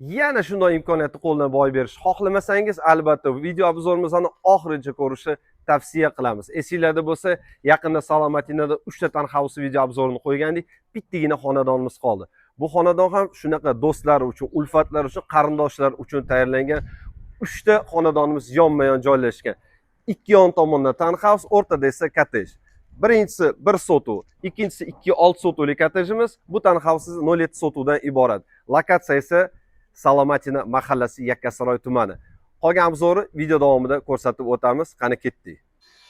Yana shunday imkoniyatni qo'ldan boy berish xohlamasangiz, albatta video obzorimizni oxirigacha ko'rishni tavsiya qilamiz. Esingizda bo'lsa, yaqinda Salomatinada 3 ta townhouse video obzorini qo'ygandik, bittagina xonadonimiz qoldi. Bu xonadon ham shunaqa do'stlar uchun, ulfatlar uchun, qarindoshlar uchun tayyorlangan 3 ta xonadonimiz yonma-yon joylashgan. Ikki yon tomonda townhouse, o'rtada esa kottej. Birinchisi 1 sotuv, ikkinchisi 2.6 sotuvlik kottejimiz. Bu townhouse 0.7 sotuvdan iborat. Lokatsiya esa Salomatina mahallasi, Yakkasaroy tumani. Qolgan obzorni video davomida ko'rsatib o'tamiz. Qani ketdik.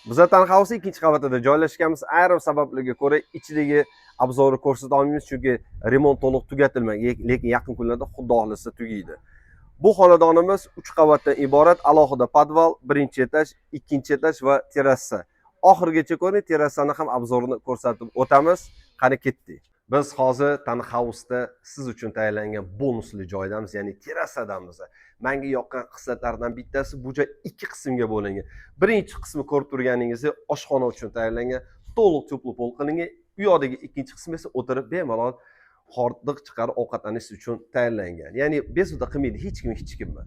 Bizlar townhouse ikkinchi qavatida joylashganmiz. Ayrim sabablarga ko'ra ichidagi obzorni ko'rsata olmaymiz, chunki remont to'liq tugatilmagan, lekin yaqin kunlarda xudo xohlasa tugaydi. Bu xonadonimiz 3 qavatdan iborat, alohida podval, birinchi etaj, ikkinchi etaj va terrasa. Oxirigacha ko'ring, terrasani ham obzorini ko'rsatib o'tamiz. Qani ketdik. Biz hozir townhouse'da siz uchun tayyorlangan bonusli joydamiz, ya'ni terrasadamiz. Menga yoqqan xislatlardan bittasi bu joy 2 qismga bo'lingan. Birinchi qismi ko'rib turganingizdek oshxona uchun tayyorlangan, to'liq tepli pol qilingan. Bu yoqdagi ikkinchi qismi esa o'tirib bemalol hordiq chiqarib ovqatlanish uchun tayyorlangan. Ya'ni bezovta qilmaydi hech kimni.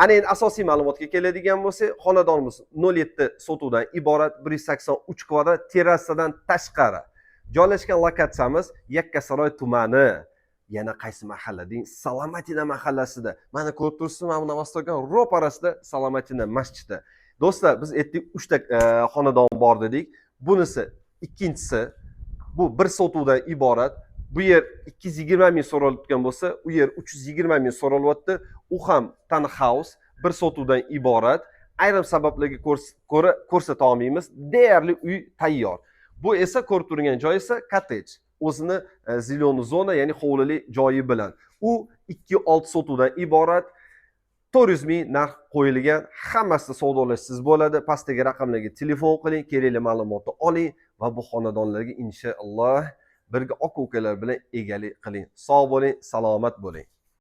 Ana endi asosiy ma'lumotga keladigan bo'lsak, xonadonimiz 0.7 sotuvdan iborat, 183 kvadrat, terrasadan tashqari. Joylashgan lokatsiyamiz Yakkasaroy tumani. Yana qaysi mahalla deng? Salomatina mahallasida. Mana ko'rib turibsiz, mana bu Navostogan ro'parasida Salomatina masjidi. Do'stlar, biz aytdik 3 ta xonadon bor dedik. Bunisi ikkinchisi, bu 1 sotuvdan iborat. Bu yer 220 ming so'ralayotgan bo'lsa, u yer 320 ming so'ralyapti. U ham townhouse, 1 sotuvdan iborat. Ayrim sabablarga ko'ra ko'rsata olmaymiz. Deyarli uy tayyor. Bu esa ko'rib turgan joy esa kottej. O'zini zilon zona, ya'ni hovlili joyi bilan. U 2.6 sotuvdan iborat. 400 ming narx qo'yilgan. Hammasi savdolashsiz bo'ladi. Pastdagi raqamlarga telefon qiling, kerakli ma'lumotni oling va bu xonadonlarga inshaalloh birga aka-ukalar bilan egalik qiling. Sog' bo'ling, salomat bo'ling.